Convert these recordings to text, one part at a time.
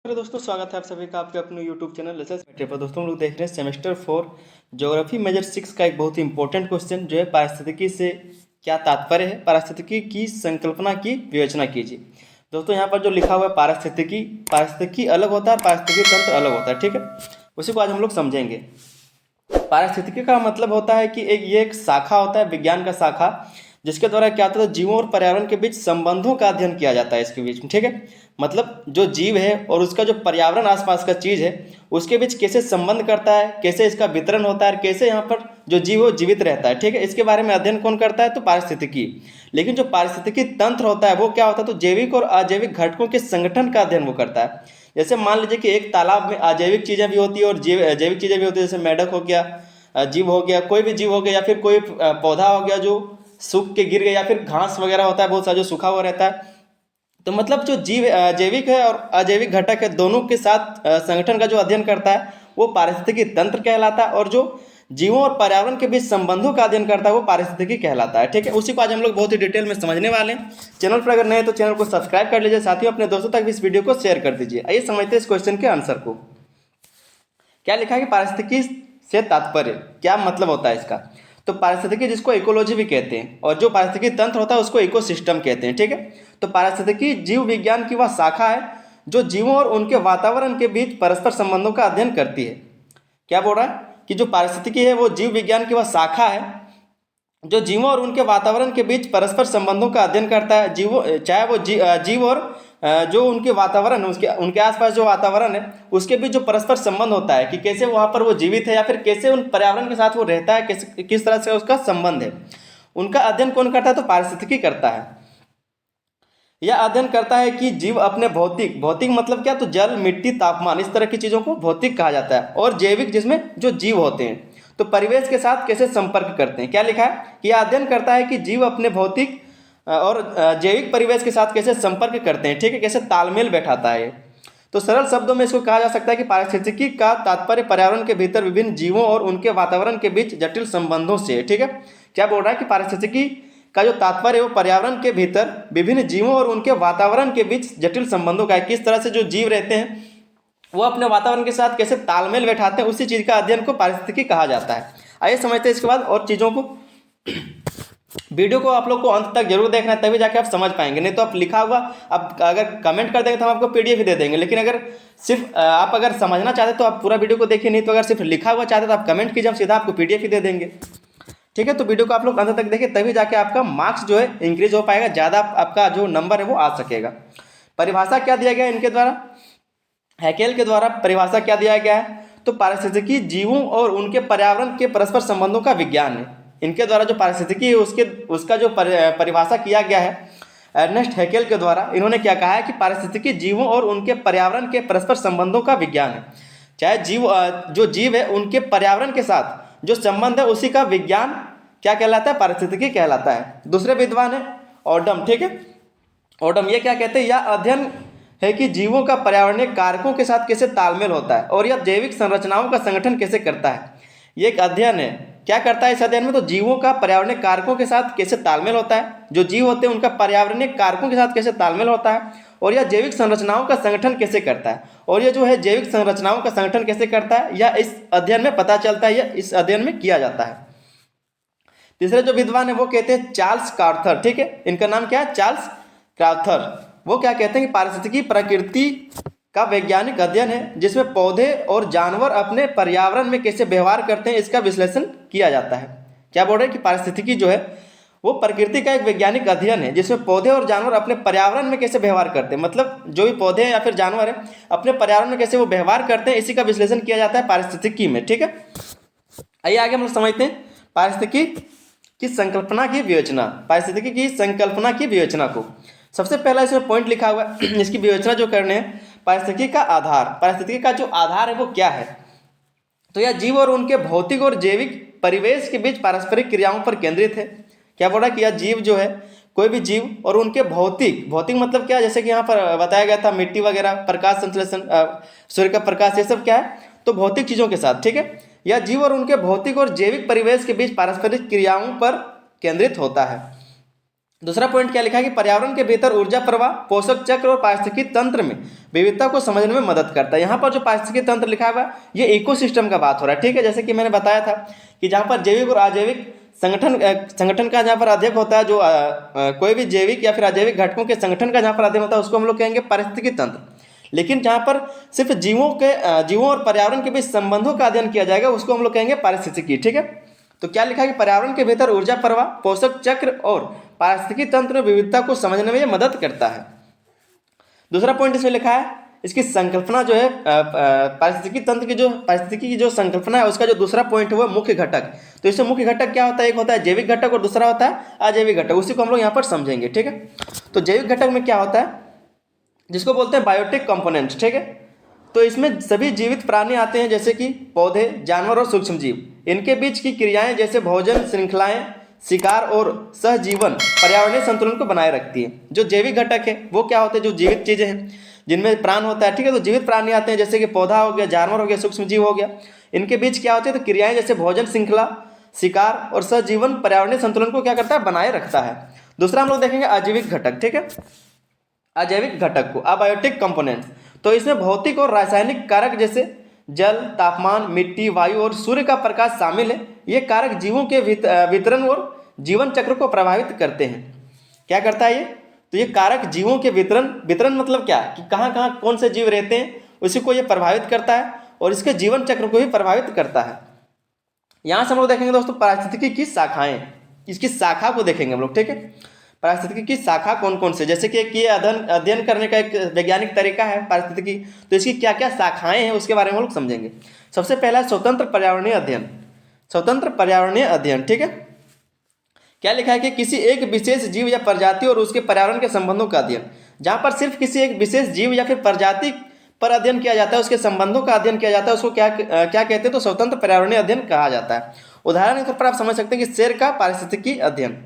Hello दोस्तों, स्वागत है आप सभी का आपके अपने यूट्यूब चैनल लेसन्स मैटर पर। दोस्तों हम लोग देख रहे हैं सेमेस्टर 4 ज्योग्राफी मेजर 6 का एक बहुत ही इंपॉर्टेंट क्वेश्चन जो है पारिस्थितिकी से क्या तात्पर्य है, पारिस्थितिकी की संकल्पना की विवेचना कीजिए। दोस्तों यहाँ पर जो लिखा हुआ है पारिस्थितिकी, पारिस्थितिकी अलग होता है, पारिस्थितिकी तंत्र अलग होता है, ठीक है। उसी को आज हम लोग समझेंगे। पारिस्थितिकी का मतलब होता है कि ये एक शाखा होता है, विज्ञान का शाखा, जिसके द्वारा क्या होता है, जीवों और पर्यावरण के बीच संबंधों का अध्ययन किया जाता है इसके बीच में, ठीक है। मतलब जो जीव है और उसका जो पर्यावरण आसपास का चीज है उसके बीच कैसे संबंध करता है, कैसे इसका वितरण होता है, कैसे यहाँ पर जो जीव है वो जीवित रहता है, ठीक है। इसके बारे में अध्ययन कौन करता है, तो पारिस्थितिकी। लेकिन जो पारिस्थितिकी तंत्र होता है वो क्या होता है, तो जैविक और अजैविक घटकों के संगठन का अध्ययन वो करता है। जैसे मान लीजिए कि एक तालाब में अजैविक चीजें भी होती है और जैविक चीजें भी होती है, जैसे मेढक हो गया, जीव हो गया, कोई भी जीव हो गया, या फिर कोई पौधा हो गया जो सूख के गिर गया, या फिर घास वगैरह होता है बहुत सारा जो सूखा हुआ रहता है। तो मतलब जो जीव जैविक है और अजैविक घटक है दोनों के साथ संगठन का जो अध्ययन करता है वो पारिस्थितिकी तंत्र कहलाता है, और जो जीवों और पर्यावरण के बीच संबंधों का अध्ययन करता है वो पारिस्थितिकी कहलाता है, ठीक है। उसी को आज हम लोग बहुत ही डिटेल में समझने वाले हैं। चैनल पर अगर नए तो चैनल को सब्सक्राइब कर लीजिए, साथ ही अपने दोस्तों तक भी इस वीडियो को शेयर कर दीजिए। आइए समझते हैं इस क्वेश्चन के आंसर को। क्या लिखा है कि पारिस्थितिकी से तात्पर्य, क्या मतलब होता है इसका। तो पारिस्थितिकी जिसको इकोलॉजी भी कहते हैं, और जो पारिस्थितिकी तंत्र होता है उसको इकोसिस्टम कहते हैं, ठीक है। तो पारिस्थितिकी जीव विज्ञान की वह शाखा है जो जीवों और उनके वातावरण के बीच परस्पर संबंधों का अध्ययन करती है। क्या बोल रहा है कि जो पारिस्थितिकी है वो जीव विज्ञान की वह शाखा है जो जीवों और उनके वातावरण के बीच परस्पर संबंधों का अध्ययन करता है। जीवों चाहे वो जीव और जो उनके वातावरण है, उसके उनके आसपास जो वातावरण है उसके बीच जो परस्पर संबंध होता है कि कैसे वहाँ पर वो जीवित है, या फिर कैसे उन पर्यावरण के साथ वो रहता है, कैसे किस तरह से उसका संबंध है, उनका अध्ययन कौन करता है, तो पारिस्थितिकी करता है। यह अध्ययन करता है कि जीव अपने भौतिक भौतिक मतलब क्या, तो जल, मिट्टी, तापमान, इस तरह की चीज़ों को भौतिक कहा जाता है, और जैविक जिसमें जो जीव होते हैं तो परिवेश के साथ कैसे संपर्क करते हैं। क्या लिखा है कि यह अध्ययन करता है कि जीव अपने भौतिक और जैविक परिवेश के साथ कैसे संपर्क करते हैं, ठीक है, कैसे तालमेल बैठाता है। तो सरल शब्दों में इसको कहा जा सकता है कि पारिस्थितिकी का तात्पर्य पर्यावरण के भीतर विभिन्न जीवों और उनके वातावरण के बीच जटिल संबंधों से, ठीक है। क्या बोल रहा है कि पारिस्थितिकी का जो तात्पर्य है वो पर्यावरण के भीतर विभिन्न जीवों और उनके वातावरण के बीच जटिल संबंधों का है, किस तरह से जो जीव रहते हैं वो अपने वातावरण के साथ कैसे तालमेल बैठाते हैं, उसी चीज का अध्ययन को पारिस्थितिकी कहा जाता है। आइए समझते हैं इसके बाद और चीजों को। वीडियो को आप लोग को अंत तक जरूर देखना है, तभी जाके आप समझ पाएंगे, नहीं तो आप लिखा हुआ आप अगर कमेंट कर देंगे तो हम आपको पीडीएफ ही दे देंगे। लेकिन अगर सिर्फ आप अगर समझना चाहते तो आप पूरा वीडियो को देखिए, नहीं तो अगर सिर्फ लिखा हुआ चाहते तो आप कमेंट कीजिए, हम सीधा आपको पीडीएफ ही दे देंगे, ठीक है। तो वीडियो को आप लोग अंत तक देखिए, तभी जाके आपका मार्क्स जो है इंक्रीज हो पाएगा, ज़्यादा आपका जो नंबर है वो आ सकेगा। परिभाषा क्या दिया गया है इनके द्वारा, हैकेल के द्वारा परिभाषा क्या दिया गया है, तो पारिस्थितिकी जीवों और उनके पर्यावरण के परस्पर संबंधों का विज्ञान है। इनके द्वारा जो पारिस्थितिकी है उसका जो परिभाषा किया गया है अर्नेस्ट हैकेल के द्वारा, इन्होंने क्या कहा है कि पारिस्थितिकी जीवों और उनके पर्यावरण के परस्पर संबंधों का विज्ञान है। चाहे जो जीव है उनके पर्यावरण के साथ जो संबंध है उसी का विज्ञान क्या कहलाता है, पारिस्थितिकी कहलाता है। दूसरे विद्वान है ऑडम, ठीक है। ऑडम ये क्या कहते हैं, यह अध्ययन है कि जीवों का पर्यावरणीय कारकों के साथ कैसे तालमेल होता है और यह जैविक संरचनाओं का संगठन कैसे करता है। ये एक अध्ययन है, क्या करता है इस अध्ययन में, तो जीवों का पर्यावरणीय कारकों के साथ कैसे तालमेल होता है, जो जीव होते हैं उनका पर्यावरणीय कारकों के साथ कैसे तालमेल होता है, और यह जैविक संरचनाओं का संगठन कैसे करता है। और यह जो है जैविक संरचनाओं का संगठन कैसे करता है यह इस अध्ययन में पता चलता है, यह इस अध्ययन में किया जाता है। तीसरे जो विद्वान है वो कहते हैं चार्ल्स क्रॉथर, ठीक है। इनका नाम क्या है, चार्ल्स क्रॉथर। वो क्या कहते हैं कि पारिस्थितिकी प्रकृति का वैज्ञानिक अध्ययन है जिसमें पौधे और जानवर अपने पर्यावरण में कैसे व्यवहार करते हैं इसका विश्लेषण किया जाता है। क्या बोल रहे हैं कि पारिस्थितिकी जो है वो प्रकृति का एक वैज्ञानिक अध्ययन है जिसमें पौधे और जानवर अपने पर्यावरण में कैसे व्यवहार करते हैं, मतलब जो भी पौधे हैं या फिर जानवर हैं अपने पर्यावरण में कैसे वो व्यवहार करते हैं, इसी का विश्लेषण किया जाता है पारिस्थितिकी में, ठीक है। आइए आगे हम लोग समझते हैं पारिस्थितिकी की संकल्पना की विवेचना, पारिस्थितिकी की संकल्पना की विवेचना को। सबसे पहला इसमें पॉइंट लिखा हुआ है, इसकी विवेचना जो करने हैं, पारिस्थितिकी का आधार, पारिस्थितिकी का जो आधार है वो क्या है, तो यह जीव और उनके भौतिक और जैविक परिवेश के बीच पारस्परिक क्रियाओं पर केंद्रित है। क्या बोला कि यह जीव जो है, कोई भी जीव और उनके भौतिक भौतिक मतलब क्या, जैसे कि यहाँ पर बताया गया था मिट्टी वगैरह, प्रकाश संश्लेषण, सूर्य का प्रकाश, ये सब क्या है, तो भौतिक चीज़ों के साथ, ठीक है। यह जीव और उनके भौतिक और जैविक परिवेश के बीच पारस्परिक क्रियाओं पर केंद्रित होता है। दूसरा पॉइंट क्या लिखा है कि पर्यावरण के भीतर ऊर्जा प्रवाह, पोषक चक्र और पारिस्थितिकी तंत्र में विविधता को समझने में मदद करता है। यहाँ पर जो पारिस्थितिकी तंत्र लिखा हुआ है ये इकोसिस्टम का बात हो रहा है, ठीक है। जैसे कि मैंने बताया था कि जहाँ पर जैविक और अजैविक संगठन का जहाँ पर अध्ययन होता है, जो कोई भी जैविक या फिर अजैविक घटकों के संगठन का जहाँ पर अध्ययन होता है उसको हम लोग कहेंगे पारिस्थितिकी तंत्र। लेकिन जहाँ पर सिर्फ जीवों और पर्यावरण के बीच संबंधों का अध्ययन किया जाएगा उसको हम लोग कहेंगे पारिस्थितिकी, ठीक है। तो क्या लिखा है कि पर्यावरण के भीतर ऊर्जा प्रवाह, पोषक चक्र और पारिस्थितिकी तंत्र में विविधता को समझने में यह मदद करता है। दूसरा पॉइंट इसमें लिखा है इसकी संकल्पना जो है पारिस्थितिकी तंत्र की जो संकल्पना है उसका जो दूसरा पॉइंट हुआ मुख्य घटक। तो इसमें मुख्य घटक क्या होता है, एक होता है जैविक घटक और दूसरा होता है अजैविक घटक। उसी को हम लोग यहाँ पर समझेंगे, ठीक है। तो जैविक घटक में क्या होता है जिसको बोलते हैं बायोटिक कंपोनेंट्स, ठीक है। तो इसमें सभी जीवित प्राणी आते हैं जैसे कि पौधे, जानवर और सूक्ष्म जीव। इनके बीच की क्रियाएं जैसे भोजन श्रृंखलाएं, शिकार और सहजीवन पर्यावरणीय संतुलन को बनाए रखती है। जो जैविक घटक है वो क्या होते हैं, जो जीवित चीजें हैं जिनमें प्राण होता है, ठीक है। तो जीवित प्राणी आते हैं जैसे कि पौधा हो गया, जानवर हो गया, सूक्ष्म जीव हो गया। इनके बीच क्या होती है, तो क्रियाएं जैसे भोजन श्रृंखला, शिकार और सहजीवन पर्यावरणीय संतुलन को क्या करता है, बनाए रखता है। दूसरा हम लोग देखेंगे अजैविक घटक, ठीक है। अजैविक घटक को अबायोटिक कंपोनेंट्स। तो इसमें भौतिक और रासायनिक कारक जैसे जल, तापमान, मिट्टी, वायु और सूर्य का प्रकाश शामिल है। ये कारक जीवों के वितरण और जीवन चक्र को प्रभावित करते हैं। क्या करता है ये, तो ये कारक जीवों के वितरण मतलब क्या कि कहाँ कहाँ कौन से जीव रहते हैं उसी को ये प्रभावित करता है और इसके जीवन चक्र को भी प्रभावित करता है। यहाँ से हम लोग देखेंगे दोस्तों पारिस्थितिकी की शाखाएं, इसकी शाखा को देखेंगे हम लोग, ठीक है। पारिस्थितिकी की शाखा कौन कौन से, जैसे कि ये अध्ययन करने का एक वैज्ञानिक तरीका है पारिस्थितिकी, तो इसकी क्या क्या शाखाएं हैं उसके बारे में हम लोग समझेंगे। सबसे पहला है स्वतंत्र पर्यावरणीय अध्ययन। स्वतंत्र पर्यावरणीय अध्ययन, ठीक है। क्या लिखा है कि किसी एक विशेष जीव या प्रजाति और उसके पर्यावरण के संबंधों का अध्ययन। जहां पर सिर्फ किसी एक विशेष जीव या फिर प्रजाति पर अध्ययन किया जाता है, उसके संबंधों का अध्ययन किया जाता है, उसको क्या कहते हैं, तो स्वतंत्र पर्यावरणीय अध्ययन कहा जाता है। उदाहरण के तौर पर आप समझ सकते हैं कि शेर का पारिस्थितिकी अध्ययन।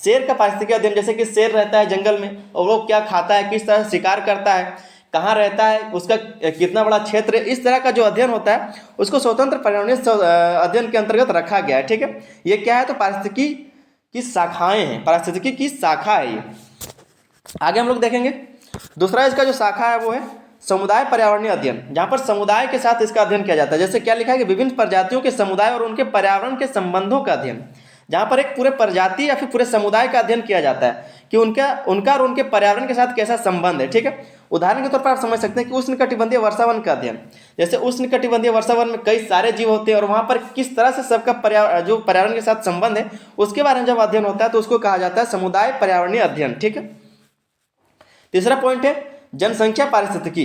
शेर का पारिस्थितिकी अध्ययन, जैसे कि शेर रहता है जंगल में और वो क्या खाता है, किस तरह शिकार करता है, कहाँ रहता है, उसका कितना बड़ा क्षेत्र है, इस तरह का जो अध्ययन होता है उसको स्वतंत्र पर्यावरणीय अध्ययन के अंतर्गत रखा गया है, ठीक है। ये क्या है, तो पारिस्थितिकी की शाखाएं हैं, पारिस्थितिकी की शाखा है ये। आगे हम लोग देखेंगे दूसरा इसका जो शाखा है वो है समुदाय पर्यावरणीय अध्ययन, जहां पर समुदाय के साथ इसका अध्ययन किया जाता है। जैसे क्या लिखा है कि विभिन्न प्रजातियों के समुदाय और उनके पर्यावरण के संबंधों का अध्ययन, जहां पर एक पूरे प्रजाति या फिर पूरे समुदाय का अध्ययन किया जाता है कि उनका और उनके पर्यावरण के साथ कैसा संबंध है, ठीक है। उदाहरण के तौर पर आप समझ सकते हैं कि उष्णकटिबंधीय वर्षावन का अध्ययन। जैसे उष्णकटिबंधीय वर्षावन में कई सारे जीव होते हैं और वहां पर किस तरह से सबका पर्यावरण के साथ संबंध है उसके बारे में जब अध्ययन होता है तो उसको कहा जाता है समुदाय पर्यावरणीय अध्ययन, ठीक है। तीसरा पॉइंट है जनसंख्या पारिस्थितिकी।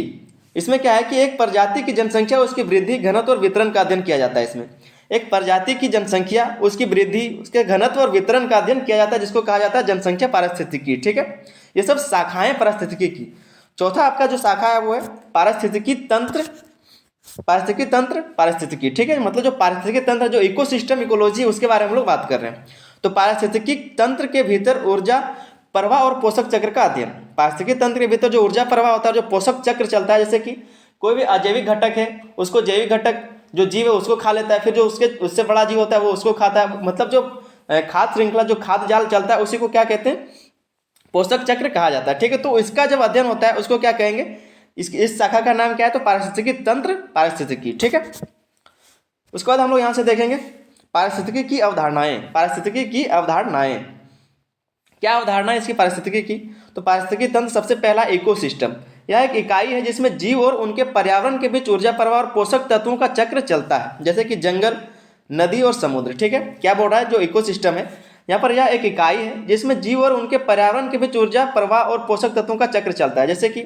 इसमें क्या है कि एक प्रजाति की जनसंख्या, उसकी वृद्धि, घनत्व और वितरण का अध्ययन किया जाता है। इसमें एक प्रजाति की जनसंख्या, उसकी वृद्धि, उसके घनत्व और वितरण का अध्ययन किया जाता है जिसको कहा जाता है जनसंख्या पारिस्थितिकी, ठीक है। ये सब शाखाएं पारिस्थितिकी की। चौथा आपका जो शाखा है वो है पारिस्थितिकी तंत्र, पारिस्थितिकी, ठीक है। मतलब जो पारिस्थितिकी तंत्र, जो इकोसिस्टम, इकोलॉजी, उसके बारे में हम लोग बात कर रहे हैं। तो पारिस्थितिकी तंत्र के भीतर ऊर्जा प्रवाह और पोषक चक्र का अध्ययन। पारिस्थितिकी तंत्र के भीतर जो ऊर्जा प्रवाह होता है, जो पोषक चक्र चलता है, जैसे कि कोई भी अजैविक घटक है उसको जैविक घटक जो जीव है उसको खा लेता है, फिर जो उससे बड़ा जीव होता है वो उसको खाता है। मतलब जो खाद्य श्रृंखला, जो खाद्य जाल चलता है उसी को क्या कहते हैं, पोषक चक्र कहा जाता है, ठीक है। तो इसका जब अध्ययन होता है उसको क्या कहेंगे, इस शाखा का नाम क्या है, तो पारिस्थितिकी तंत्र पारिस्थितिकी, ठीक है। उसके बाद हम लोग यहाँ से देखेंगे पारिस्थितिकी की अवधारणाएं। पारिस्थितिकी की अवधारणाएं, क्या अवधारणा है इसकी पारिस्थितिकी की, तो पारिस्थितिकी तंत्र सबसे पहला इकोसिस्टम। यह एक इकाई है जिसमें जीव और उनके पर्यावरण के बीच ऊर्जा प्रवाह और पोषक तत्वों का चक्र चलता है, जैसे कि जंगल, नदी और समुद्र, ठीक है। क्या बोल रहा है, जो इकोसिस्टम है यहाँ पर, यह एक इकाई है जिसमें जीव और उनके पर्यावरण के बीच ऊर्जा प्रवाह और पोषक तत्वों का चक्र चलता है। जैसे कि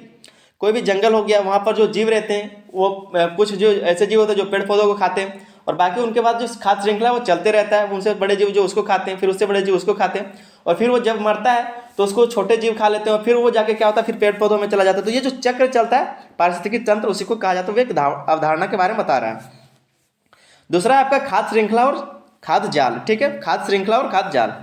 कोई भी जंगल हो गया, वहाँ पर जो जीव रहते हैं वो कुछ जो ऐसे जीव होते हैं जो पेड़ पौधों को खाते हैं और बाकी उनके बाद जो खाद्य श्रृंखला वो चलते रहता है। उनसे बड़े जीव जो उसको खाते हैं, फिर उससे बड़े जीव उसको खाते हैं और फिर वो जब मरता है तो उसको छोटे जीव खा लेते हैं और फिर वो जाके क्या होता है, फिर पेड़ पौधों में चला जाता है। तो ये जो चक्र चलता है पारिस्थितिकी तंत्र, उसी को कहा जाता है। वो एक अवधारणा के बारे में बता रहा है। दूसरा है आपका खाद्य श्रृंखला और खाद्य जाल, ठीक है। खाद्य श्रृंखला और खाद्य जाल,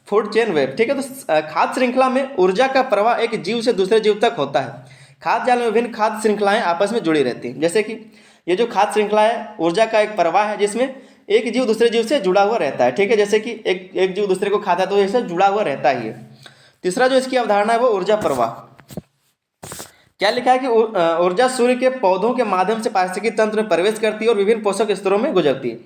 फूड चेन वेब, ठीक है। तो खाद्य श्रृंखला में ऊर्जा का प्रवाह एक जीव से दूसरे जीव तक होता है। खाद्य जाल में विभिन्न खाद्य श्रृंखलाएं आपस में जुड़ी रहती हैं। जैसे कि ये जो खाद्य श्रृंखला है, ऊर्जा का एक प्रवाह है जिसमें एक जीव दूसरे जीव से जुड़ा हुआ रहता है, ठीक है। जैसे कि एक जीव दूसरे को खाता है तो ऐसे जुड़ा हुआ रहता ही है। तीसरा जो इसकी अवधारणा है वो ऊर्जा प्रवाह। क्या लिखा है कि ऊर्जा सूर्य के पौधों के माध्यम से पारिस्थितिकी तंत्र में प्रवेश करती है और विभिन्न पोषक स्तरों में गुजरती है।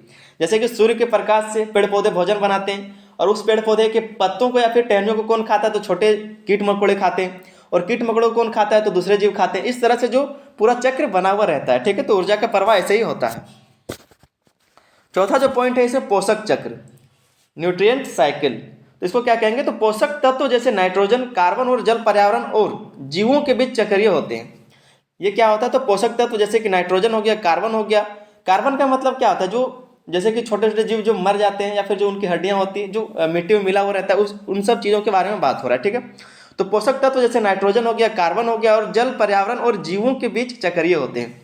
जैसे कि सूर्य के प्रकाश से पेड़ पौधे भोजन बनाते हैं, और उस पेड़ पौधे के पत्तों को या फिर टहनियों को कौन खाता है, तो छोटे कीट मकोड़े खाते हैं, और कीट मकोड़ों को कौन खाता है, तो दूसरे जीव खाते हैं। इस तरह से जो पूरा चक्र बना हुआ रहता है, ठीक है। तो ऊर्जा का प्रवाह ऐसे ही होता है। चौथा जो पॉइंट है इसमें पोषक चक्र, न्यूट्रिएंट साइकिल। तो इसको क्या कहेंगे, तो पोषक तत्व जैसे नाइट्रोजन, कार्बन और जल पर्यावरण और जीवों के बीच चक्रीय होते हैं। ये क्या होता है, तो पोषक तत्व जैसे कि नाइट्रोजन हो गया, कार्बन हो गया। कार्बन का मतलब क्या होता है, जो जैसे कि छोटे छोटे जीव जो मर जाते हैं या फिर जो उनकी हड्डियां होती हैं, जो मिट्टी में मिला हुआ रहता है, उन सब चीज़ों के बारे में बात हो रहा है, ठीक है। तो पोषक तत्व जैसे नाइट्रोजन हो गया, कार्बन हो गया और जल पर्यावरण और जीवों के बीच चक्रीय होते हैं।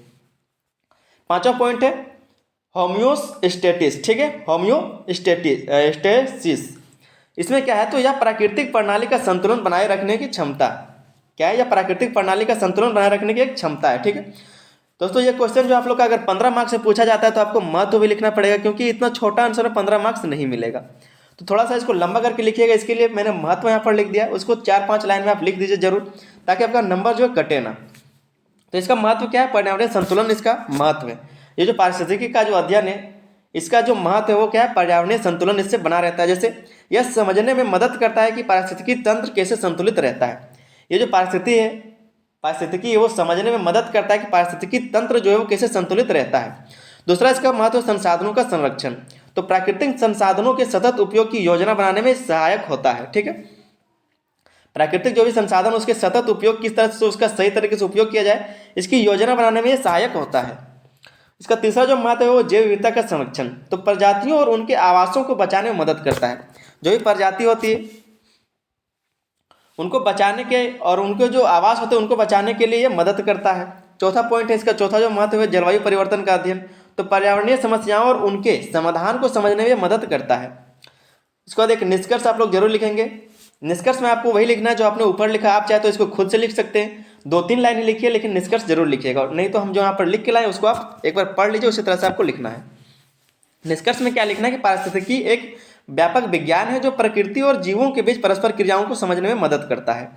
पांचवा पॉइंट है होम्योस्टेटिस, ठीक है, होम्योस्टेटिस। इसमें क्या है, तो यह प्राकृतिक प्रणाली का संतुलन बनाए रखने की क्षमता, क्या है, यह प्राकृतिक प्रणाली का संतुलन बनाए रखने की एक क्षमता है, ठीक है। दोस्तों ये क्वेश्चन जो आप लोग का अगर 15 मार्क्स से पूछा जाता है तो आपको महत्व भी लिखना पड़ेगा, क्योंकि इतना छोटा आंसर में 15 मार्क्स नहीं मिलेगा। तो थोड़ा सा इसको लंबा करके लिखिएगा, इसके लिए मैंने महत्व यहाँ पर लिख दिया, उसको 4-5 लाइन में आप लिख दीजिए जरूर, ताकि आपका नंबर जो है कटे ना। तो इसका महत्व क्या है, पर्यावरणीय संतुलन इसका महत्व है। ये जो पारिस्थितिकी का जो अध्ययन है, इसका जो महत्व है वो क्या है, पर्यावरणीय संतुलन इससे बना रहता है। जैसे यह समझने में मदद करता है कि पारिस्थितिकी तंत्र कैसे संतुलित रहता है। ये जो पारिस्थितिकी है वो समझने में मदद करता है कि पारिस्थितिकी तंत्र जो है वो कैसे संतुलित रहता है। दूसरा इसका महत्व संसाधनों का संरक्षण। तो प्राकृतिक संसाधनों के सतत उपयोग की योजना बनाने में सहायक होता है, ठीक है। प्राकृतिक जो भी संसाधन उसके सतत उपयोग, किस तरह से उसका सही तरीके से उपयोग किया जाए, इसकी योजना बनाने में ये सहायक होता है। इसका तीसरा जो महत्व है वो जैव विविधता का संरक्षण। तो प्रजातियों और उनके आवासों को बचाने में मदद करता है। जो भी प्रजाति होती है उनको बचाने के, और उनके जो आवास होते हैं उनको बचाने के लिए ये मदद करता है। चौथा पॉइंट है इसका, चौथा जो महत्व है जलवायु परिवर्तन का अध्ययन। तो पर्यावरणीय समस्याओं और उनके समाधान को समझने में मदद करता है। इसके बाद एक निष्कर्ष आप लोग जरूर लिखेंगे। निष्कर्ष में आपको वही लिखना है जो आपने ऊपर लिखा। आप चाहे तो इसको खुद से लिख सकते हैं, 2-3 लाइन ही लिखिए, लेकिन निष्कर्ष जरूर लिखिएगा। नहीं तो हम जो यहाँ पर लिख के लाए उसको आप एक बार पढ़ लीजिए, उसी तरह से आपको लिखना है। निष्कर्ष में क्या लिखना है कि पारिस्थितिकी एक व्यापक विज्ञान है जो प्रकृति और जीवों के बीच परस्पर क्रियाओं को समझने में मदद करता है।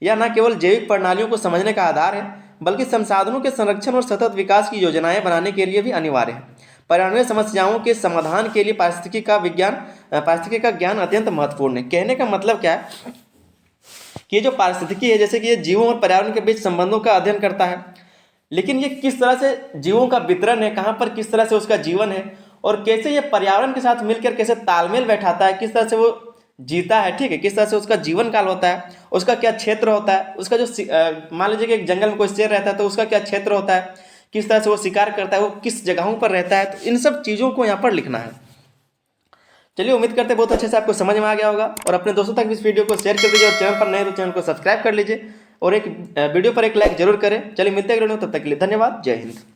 यह न केवल जैविक प्रणालियों को समझने का आधार है, बल्कि संसाधनों के संरक्षण और सतत विकास की योजनाएं बनाने के लिए भी अनिवार्य है। पर्यावरणीय समस्याओं के समाधान के लिए पारिस्थितिकी का ज्ञान अत्यंत महत्वपूर्ण है। कहने का मतलब क्या है कि ये जो पारिस्थितिकी है, जैसे कि ये जीवों और पर्यावरण के बीच संबंधों का अध्ययन करता है, लेकिन ये किस तरह से जीवों का वितरण है, कहाँ पर किस तरह से उसका जीवन है, और कैसे ये पर्यावरण के साथ मिलकर कैसे तालमेल बैठाता है, किस तरह से वो जीता है, ठीक है, किस तरह से उसका जीवन काल होता है, उसका क्या क्षेत्र होता है, उसका जो मान लीजिए कि एक जंगल में कोई शेर रहता है तो उसका क्या क्षेत्र होता है, किस तरह से वो शिकार करता है, वो किस जगहों पर रहता है। तो इन सब चीज़ों को यहाँ पर लिखना है। चलिए, उम्मीद करते हैं बहुत अच्छे से आपको समझ में आ गया होगा, और अपने दोस्तों तक इस वीडियो को शेयर कर दीजिए, और चैनल पर नए तो चैनल को सब्सक्राइब कर लीजिए, और एक वीडियो पर एक लाइक जरूर करें। चलिए मिलते हैं, तब तक के लिए धन्यवाद। जय हिंद।